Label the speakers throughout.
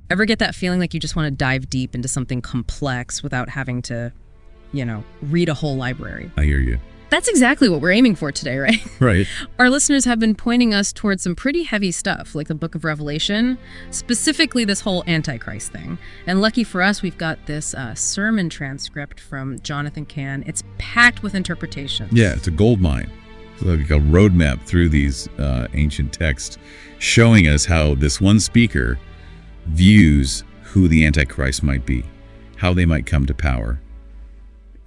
Speaker 1: Ever get that feeling like you just want to dive deep into something complex without having to, read a whole library?
Speaker 2: I hear you.
Speaker 1: That's exactly what we're aiming for today, right?
Speaker 2: Right.
Speaker 1: Our listeners have been pointing us towards some pretty heavy stuff, like the book of Revelation, specifically this whole Antichrist thing. And lucky for us, we've got this sermon transcript from Jonathan Cahn. It's packed with interpretations.
Speaker 2: Yeah, it's a gold mine. It's like a roadmap through these ancient texts, showing us how this one speaker views who the Antichrist might be, how they might come to power,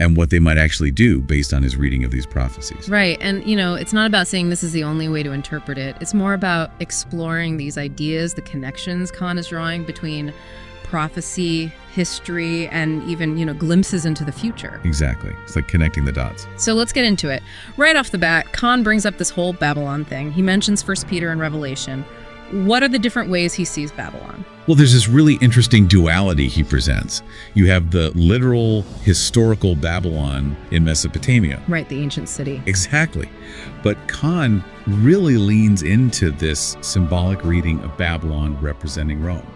Speaker 2: and what they might actually do based on his reading of these prophecies.
Speaker 1: Right. And, it's not about saying this is the only way to interpret it. It's more about exploring these ideas, the connections Cahn is drawing between prophecy, history, and even, glimpses into the future.
Speaker 2: Exactly. It's like connecting the dots.
Speaker 1: So let's get into it. Right off the bat, Cahn brings up this whole Babylon thing. He mentions 1 Peter and Revelation. What are the different ways he sees Babylon?
Speaker 2: Well, there's this really interesting duality he presents. You have the literal historical Babylon in Mesopotamia.
Speaker 1: Right, the ancient city.
Speaker 2: Exactly. But Cahn really leans into this symbolic reading of Babylon representing Rome.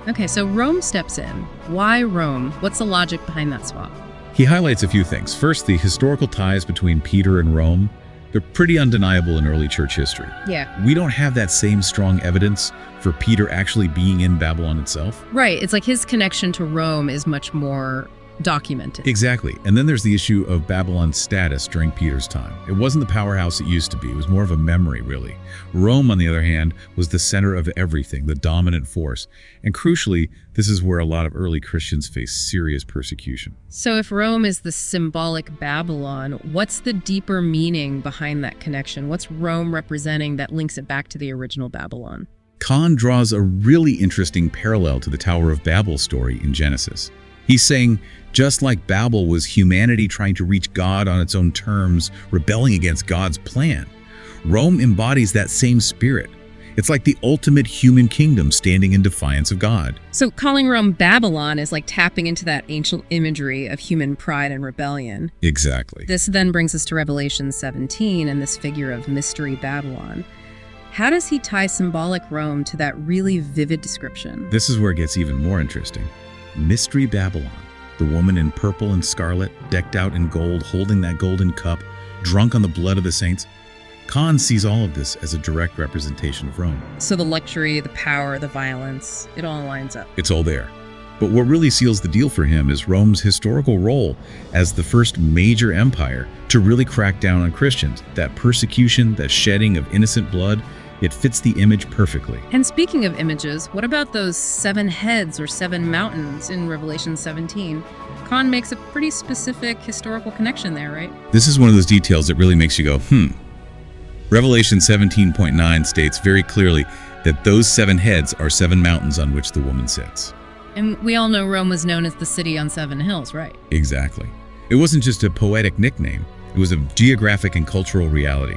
Speaker 1: Okay, so Rome steps in. Why Rome? What's the logic behind that swap?
Speaker 2: He highlights a few things. First, the historical ties between Peter and Rome. They're pretty undeniable in early church history.
Speaker 1: Yeah.
Speaker 2: We don't have that same strong evidence for Peter actually being in Babylon itself.
Speaker 1: Right. It's like his connection to Rome is much more documented.
Speaker 2: Exactly. And then there's the issue of Babylon's status during Peter's time. It wasn't the powerhouse it used to be. It was more of a memory, really. Rome, on the other hand, was the center of everything, the dominant force. And crucially, this is where a lot of early Christians faced serious persecution.
Speaker 1: So if Rome is the symbolic Babylon, what's the deeper meaning behind that connection? What's Rome representing that links it back to the original Babylon?
Speaker 2: Cahn draws a really interesting parallel to the Tower of Babel story in Genesis. He's saying, just like Babel was humanity trying to reach God on its own terms, rebelling against God's plan, Rome embodies that same spirit. It's like the ultimate human kingdom standing in defiance of God.
Speaker 1: So calling Rome Babylon is like tapping into that ancient imagery of human pride and rebellion.
Speaker 2: Exactly.
Speaker 1: This then brings us to Revelation 17 and this figure of mystery Babylon. How does he tie symbolic Rome to that really vivid description?
Speaker 2: This is where it gets even more interesting. Mystery Babylon, the woman in purple and scarlet, decked out in gold, holding that golden cup, drunk on the blood of the saints. Cahn sees all of this as a direct representation of Rome.
Speaker 1: So the luxury, the power, the violence, it all lines up.
Speaker 2: It's all there. But what really seals the deal for him is Rome's historical role as the first major empire to really crack down on Christians. That persecution, that shedding of innocent blood, it fits the image perfectly.
Speaker 1: And speaking of images, what about those 7 heads or 7 mountains in Revelation 17? Cahn makes a pretty specific historical connection there, right?
Speaker 2: This is one of those details that really makes you go, Revelation 17.9 states very clearly that those 7 heads are 7 mountains on which the woman sits.
Speaker 1: And we all know Rome was known as the city on 7 hills, right?
Speaker 2: Exactly. It wasn't just a poetic nickname. It was a geographic and cultural reality.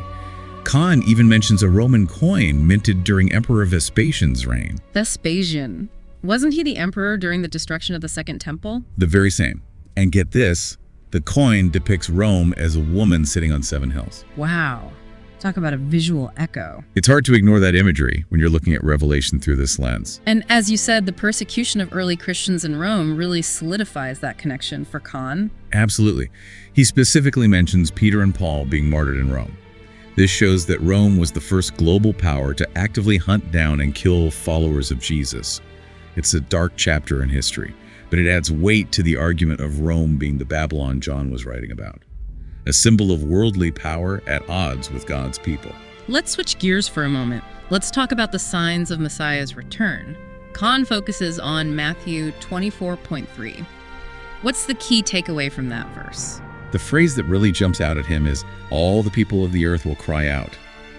Speaker 2: Cahn even mentions a Roman coin minted during Emperor Vespasian's reign.
Speaker 1: Vespasian. Wasn't he the emperor during the destruction of the Second Temple?
Speaker 2: The very same. And get this, the coin depicts Rome as a woman sitting on 7 hills.
Speaker 1: Wow. Talk about a visual echo.
Speaker 2: It's hard to ignore that imagery when you're looking at Revelation through this lens.
Speaker 1: And as you said, the persecution of early Christians in Rome really solidifies that connection for Cahn.
Speaker 2: Absolutely. He specifically mentions Peter and Paul being martyred in Rome. This shows that Rome was the first global power to actively hunt down and kill followers of Jesus. It's a dark chapter in history, but it adds weight to the argument of Rome being the Babylon John was writing about. A symbol of worldly power at odds with God's people.
Speaker 1: Let's switch gears for a moment. Let's talk about the signs of Messiah's return. Cahn focuses on Matthew 24.3. What's the key takeaway from that verse?
Speaker 2: The phrase that really jumps out at him is, all the people of the earth will cry out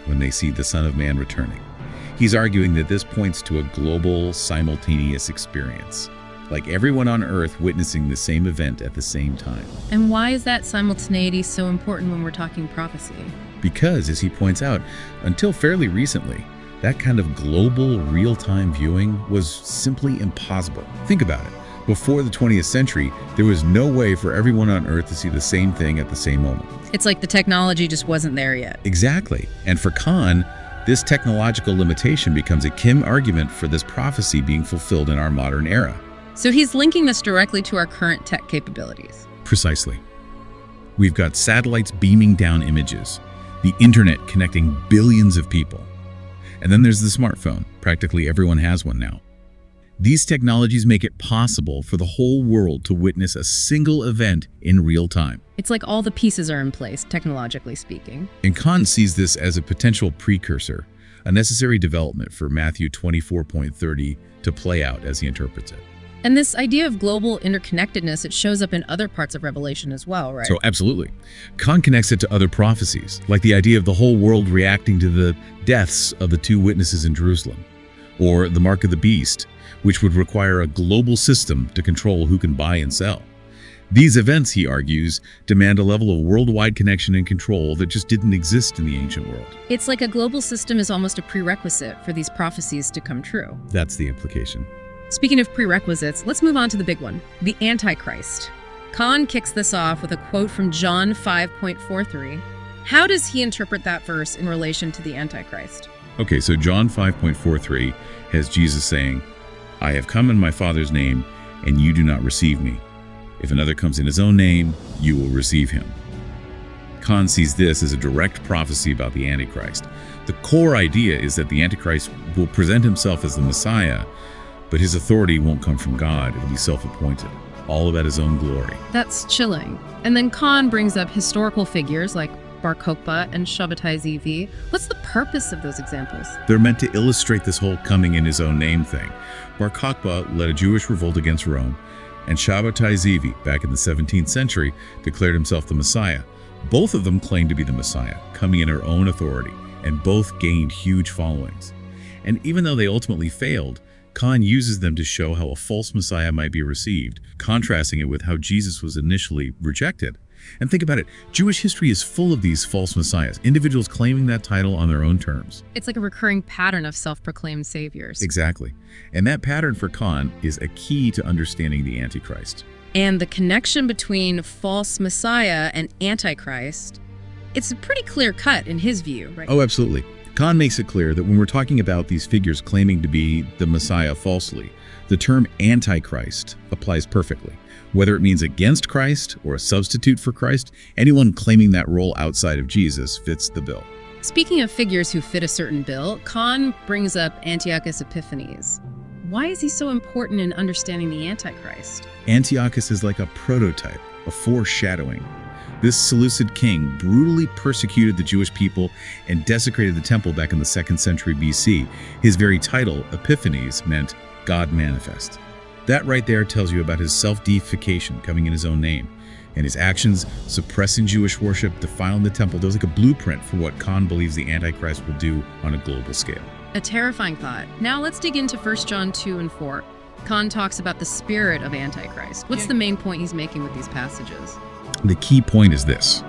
Speaker 2: when they see the Son of Man returning. He's arguing that this points to a global, simultaneous experience, like everyone on earth witnessing the same event at the same time.
Speaker 1: And why is that simultaneity so important when we're talking prophecy?
Speaker 2: Because, as he points out, until fairly recently, that kind of global, real-time viewing was simply impossible. Think about it. Before the 20th century, there was no way for everyone on Earth to see the same thing at the same moment.
Speaker 1: It's like the technology just wasn't there yet.
Speaker 2: Exactly. And for Cahn, This technological limitation becomes a key argument for this prophecy being fulfilled in our modern era.
Speaker 1: So he's linking this directly to our current tech capabilities.
Speaker 2: Precisely. We've got satellites beaming down images, the internet connecting billions of people. And then there's the smartphone. Practically everyone has one now. These technologies make it possible for the whole world to witness a single event in real time.
Speaker 1: It's like all the pieces are in place, technologically speaking.
Speaker 2: And Cahn sees this as a potential precursor, a necessary development for Matthew 24:30 to play out as he interprets it.
Speaker 1: And this idea of global interconnectedness, it shows up in other parts of Revelation as well, right?
Speaker 2: So absolutely. Cahn connects it to other prophecies, like the idea of the whole world reacting to the deaths of the two witnesses in Jerusalem, or the mark of the beast, which would require a global system to control who can buy and sell. These events, he argues, demand a level of worldwide connection and control that just didn't exist in the ancient world.
Speaker 1: It's like a global system is almost a prerequisite for these prophecies to come true.
Speaker 2: That's the implication.
Speaker 1: Speaking of prerequisites, let's move on to the big one, the Antichrist. Cahn kicks this off with a quote from John 5:43. How does he interpret that verse in relation to the Antichrist?
Speaker 2: Okay, so John 5:43 has Jesus saying, I have come in my Father's name, and you do not receive me. If another comes in his own name, you will receive him. Cahn sees this as a direct prophecy about the Antichrist. The core idea is that the Antichrist will present himself as the Messiah, but his authority won't come from God. It'll be self-appointed, all about his own glory.
Speaker 1: That's chilling. And then Cahn brings up historical figures like Bar Kokhba and Shabbatai Zevi. What's the purpose of those examples?
Speaker 2: They're meant to illustrate this whole coming in his own name thing. Bar Kokhba led a Jewish revolt against Rome, and Shabbatai Zevi, back in the 17th century, declared himself the Messiah. Both of them claimed to be the Messiah, coming in their own authority, and both gained huge followings. And even though they ultimately failed, Cahn uses them to show how a false Messiah might be received, contrasting it with how Jesus was initially rejected. And think about it, Jewish history is full of these false messiahs, individuals claiming that title on their own terms.
Speaker 1: It's like a recurring pattern of self-proclaimed saviors.
Speaker 2: Exactly. And that pattern for Cahn is a key to understanding the Antichrist.
Speaker 1: And the connection between false messiah and Antichrist, it's pretty clear cut in his view, right?
Speaker 2: Oh, absolutely. Cahn makes it clear that when we're talking about these figures claiming to be the Messiah falsely, the term Antichrist applies perfectly. Whether it means against Christ or a substitute for Christ, anyone claiming that role outside of Jesus fits the bill.
Speaker 1: Speaking of figures who fit a certain bill, Cahn brings up Antiochus Epiphanes. Why is he so important in understanding the Antichrist?
Speaker 2: Antiochus is like a prototype, a foreshadowing. This Seleucid king brutally persecuted the Jewish people and desecrated the temple back in the 2nd century BC. His very title, Epiphanes, meant God manifest. That right there tells you about his self-deification coming in his own name, and his actions suppressing Jewish worship, defiling the temple. There's like a blueprint for what Cahn believes the Antichrist will do on a global scale.
Speaker 1: A terrifying thought. Now let's dig into 1 John 2 and 4. Cahn talks about the spirit of Antichrist. What's the main point he's making with these passages?
Speaker 2: The key point is this.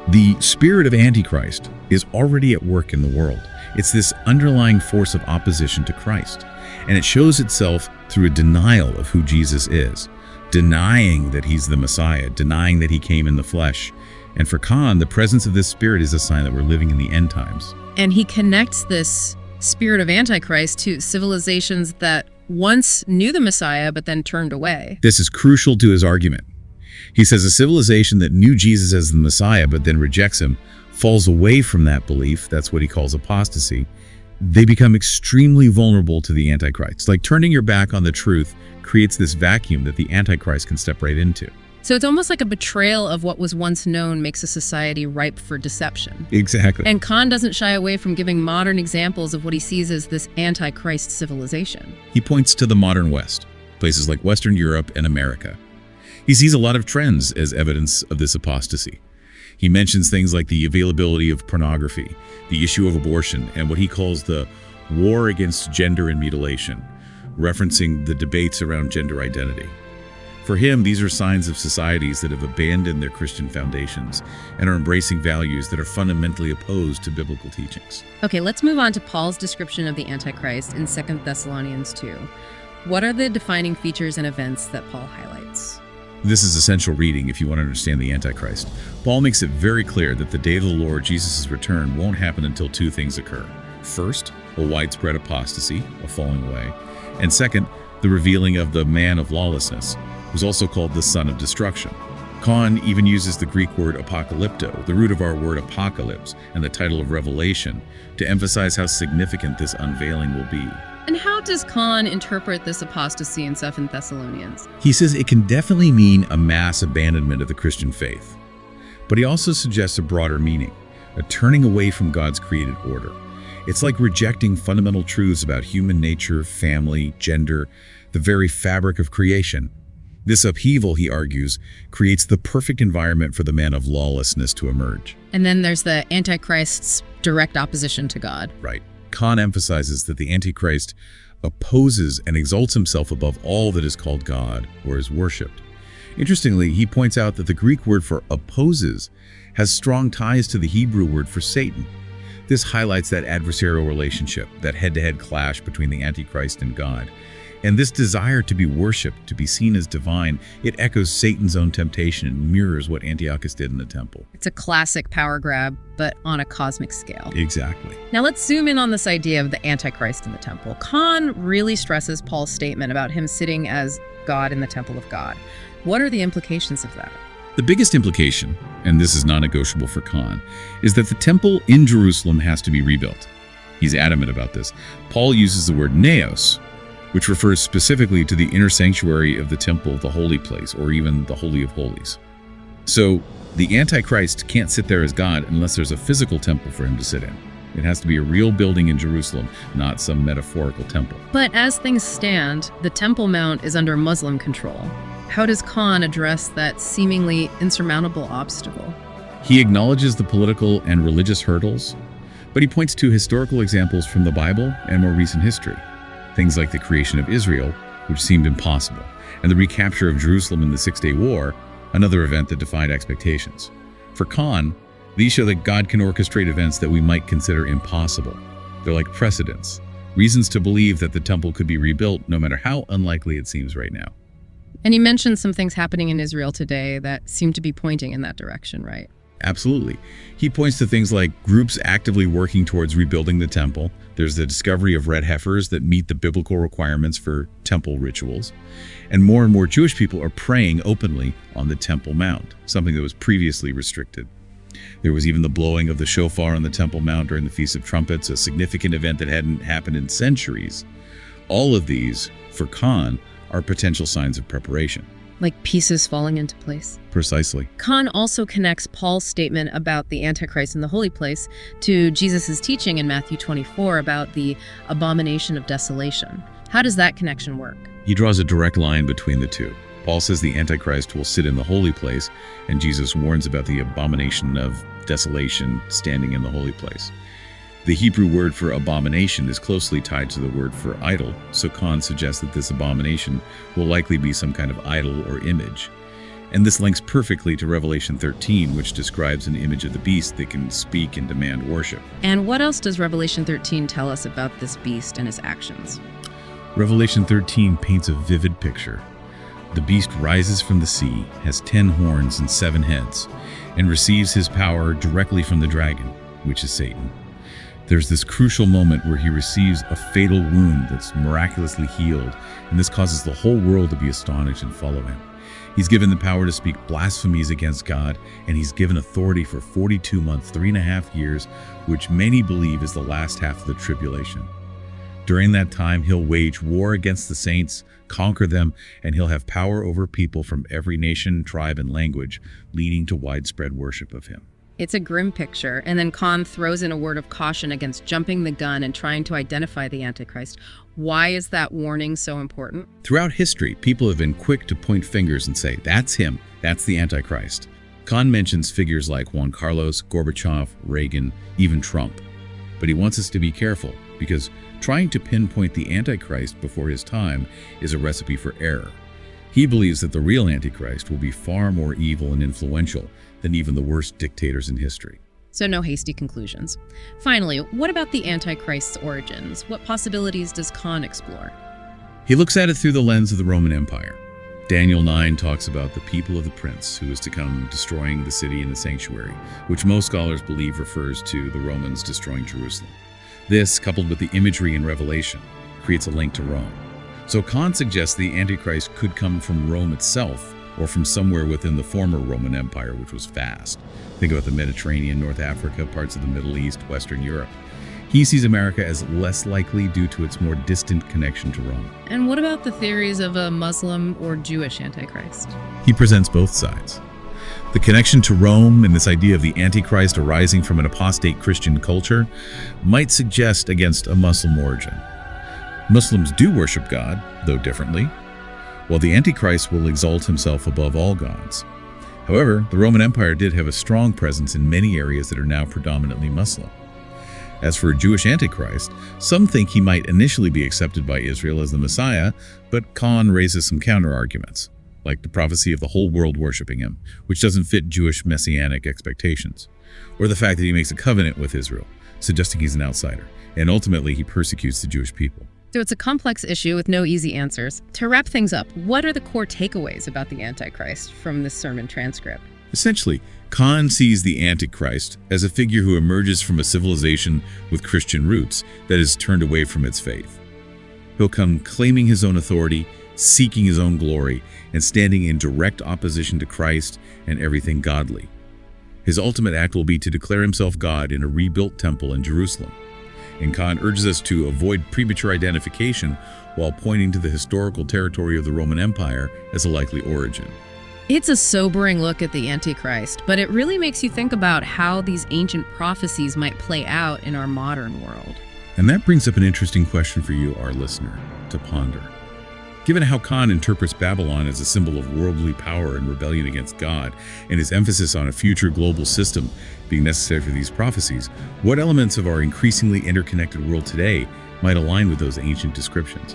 Speaker 2: The spirit of Antichrist is already at work in the world. It's this underlying force of opposition to Christ. And it shows itself through a denial of who Jesus is, denying that he's the Messiah, denying that he came in the flesh. And for Cahn, the presence of this spirit is a sign that we're living in the end times.
Speaker 1: And he connects this spirit of Antichrist to civilizations that once knew the Messiah but then turned away.
Speaker 2: This is crucial to his argument. He says a civilization that knew Jesus as the Messiah but then rejects him, falls away from that belief. That's what he calls apostasy. They become extremely vulnerable to the Antichrist. Like turning your back on the truth creates this vacuum that the Antichrist can step right into.
Speaker 1: So it's almost like a betrayal of what was once known makes a society ripe for deception.
Speaker 2: Exactly.
Speaker 1: And Cahn doesn't shy away from giving modern examples of what he sees as this Antichrist civilization.
Speaker 2: He points to the modern West, places like Western Europe and America. He sees a lot of trends as evidence of this apostasy. He mentions things like the availability of pornography, the issue of abortion, and what he calls the war against gender and mutilation, referencing the debates around gender identity. For him, these are signs of societies that have abandoned their Christian foundations and are embracing values that are fundamentally opposed to biblical teachings.
Speaker 1: Okay, let's move on to Paul's description of the Antichrist in 2 Thessalonians 2. What are the defining features and events that Paul highlights?
Speaker 2: This is essential reading if you want to understand the Antichrist. Paul makes it very clear that the day of the Lord Jesus' return won't happen until two things occur. First, a widespread apostasy, a falling away, and second, the revealing of the man of lawlessness, who's also called the son of destruction. Cahn even uses the Greek word apocalypto, the root of our word apocalypse, and the title of Revelation, to emphasize how significant this unveiling will be.
Speaker 1: And how does Cahn interpret this apostasy in 2 Thessalonians?
Speaker 2: He says it can definitely mean a mass abandonment of the Christian faith. But he also suggests a broader meaning, a turning away from God's created order. It's like rejecting fundamental truths about human nature, family, gender, the very fabric of creation. This upheaval, he argues, creates the perfect environment for the man of lawlessness to emerge.
Speaker 1: And then there's the Antichrist's direct opposition to God.
Speaker 2: Right. Cahn emphasizes that the Antichrist opposes and exalts himself above all that is called God or is worshipped. Interestingly, he points out that the Greek word for opposes has strong ties to the Hebrew word for Satan. This highlights that adversarial relationship, that head-to-head clash between the Antichrist and God. And this desire to be worshipped, to be seen as divine, it echoes Satan's own temptation and mirrors what Antiochus did in the temple.
Speaker 1: It's a classic power grab, but on a cosmic scale.
Speaker 2: Exactly.
Speaker 1: Now let's zoom in on this idea of the Antichrist in the temple. Cahn really stresses Paul's statement about him sitting as God in the temple of God. What are the implications of that?
Speaker 2: The biggest implication, and this is non-negotiable for Cahn, is that the temple in Jerusalem has to be rebuilt. He's adamant about this. Paul uses the word naos, which refers specifically to the inner sanctuary of the temple, the holy place, or even the Holy of Holies. So the Antichrist can't sit there as God unless there's a physical temple for him to sit in. It has to be a real building in Jerusalem, not some metaphorical temple.
Speaker 1: But as things stand, the Temple Mount is under Muslim control. How does Cahn address that seemingly insurmountable obstacle?
Speaker 2: He acknowledges the political and religious hurdles, but he points to historical examples from the Bible and more recent history. Things like the creation of Israel, which seemed impossible, and the recapture of Jerusalem in the Six-Day War, another event that defied expectations. For Cahn, these show that God can orchestrate events that we might consider impossible. They're like precedents, reasons to believe that the temple could be rebuilt no matter how unlikely it seems right now.
Speaker 1: And you mentioned some things happening in Israel today that seem to be pointing in that direction, right?
Speaker 2: Absolutely. He points to things like groups actively working towards rebuilding the temple. There's the discovery of red heifers that meet the biblical requirements for temple rituals. And more Jewish people are praying openly on the Temple Mount, something that was previously restricted. There was even the blowing of the shofar on the Temple Mount during the Feast of Trumpets, a significant event that hadn't happened in centuries. All of these, for Cahn, are potential signs of preparation.
Speaker 1: Like pieces falling into place.
Speaker 2: Precisely.
Speaker 1: Cahn also connects Paul's statement about the Antichrist in the holy place to Jesus' teaching in Matthew 24 about the abomination of desolation. How does that connection work?
Speaker 2: He draws a direct line between the two. Paul says the Antichrist will sit in the holy place, and Jesus warns about the abomination of desolation standing in the holy place. The Hebrew word for abomination is closely tied to the word for idol, so Cahn suggests that this abomination will likely be some kind of idol or image. And this links perfectly to Revelation 13, which describes an image of the beast that can speak and demand worship.
Speaker 1: And what else does Revelation 13 tell us about this beast and his actions?
Speaker 2: Revelation 13 paints a vivid picture. The beast rises from the sea, has 10 horns and 7 heads, and receives his power directly from the dragon, which is Satan. There's this crucial moment where he receives a fatal wound that's miraculously healed, and this causes the whole world to be astonished and follow him. He's given the power to speak blasphemies against God, and he's given authority for 42 months, 3.5 years, which many believe is the last half of the tribulation. During that time, he'll wage war against the saints, conquer them, and he'll have power over people from every nation, tribe, and language, leading to widespread worship of him.
Speaker 1: It's a grim picture, and then Cahn throws in a word of caution against jumping the gun and trying to identify the Antichrist. Why is that warning so important?
Speaker 2: Throughout history, people have been quick to point fingers and say, that's him, that's the Antichrist. Cahn mentions figures like Juan Carlos, Gorbachev, Reagan, even Trump. But he wants us to be careful, because trying to pinpoint the Antichrist before his time is a recipe for error. He believes that the real Antichrist will be far more evil and influential than even the worst dictators in history.
Speaker 1: So no hasty conclusions. Finally, what about the Antichrist's origins? What possibilities does Cahn explore?
Speaker 2: He looks at it through the lens of the Roman Empire. Daniel 9 talks about the people of the prince who is to come destroying the city and the sanctuary, which most scholars believe refers to the Romans destroying Jerusalem. This, coupled with the imagery in Revelation, creates a link to Rome. So Cahn suggests the Antichrist could come from Rome itself, or from somewhere within the former Roman Empire, which was vast. Think about the Mediterranean, North Africa, parts of the Middle East, Western Europe. He sees America as less likely due to its more distant connection to Rome.
Speaker 1: And what about the theories of a Muslim or Jewish Antichrist?
Speaker 2: He presents both sides. The connection to Rome and this idea of the Antichrist arising from an apostate Christian culture might suggest against a Muslim origin. Muslims do worship God, though differently, while the Antichrist will exalt himself above all gods. However, the Roman Empire did have a strong presence in many areas that are now predominantly Muslim. As for a Jewish Antichrist, some think he might initially be accepted by Israel as the Messiah, but Cahn raises some counter-arguments, like the prophecy of the whole world worshiping him, which doesn't fit Jewish messianic expectations, or the fact that he makes a covenant with Israel, suggesting he's an outsider, and ultimately he persecutes the Jewish people.
Speaker 1: So it's a complex issue with no easy answers. To wrap things up, what are the core takeaways about the Antichrist from this sermon transcript?
Speaker 2: Essentially, Cahn sees the Antichrist as a figure who emerges from a civilization with Christian roots that is turned away from its faith. He'll come claiming his own authority, seeking his own glory, and standing in direct opposition to Christ and everything godly. His ultimate act will be to declare himself God in a rebuilt temple in Jerusalem. And Cahn urges us to avoid premature identification while pointing to the historical territory of the Roman Empire as a likely origin.
Speaker 1: It's a sobering look at the Antichrist, but it really makes you think about how these ancient prophecies might play out in our modern world.
Speaker 2: And that brings up an interesting question for you, our listener, to ponder. Given how Cahn interprets Babylon as a symbol of worldly power and rebellion against God, and his emphasis on a future global system being necessary for these prophecies, what elements of our increasingly interconnected world today might align with those ancient descriptions?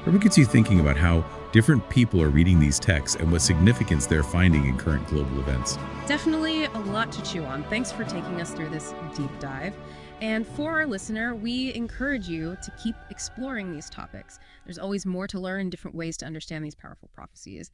Speaker 2: Or what gets you thinking about how different people are reading these texts and what significance they're finding in current global events?
Speaker 1: Definitely a lot to chew on. Thanks for taking us through this deep dive. And for our listener, we encourage you to keep exploring these topics. There's always more to learn and different ways to understand these powerful prophecies.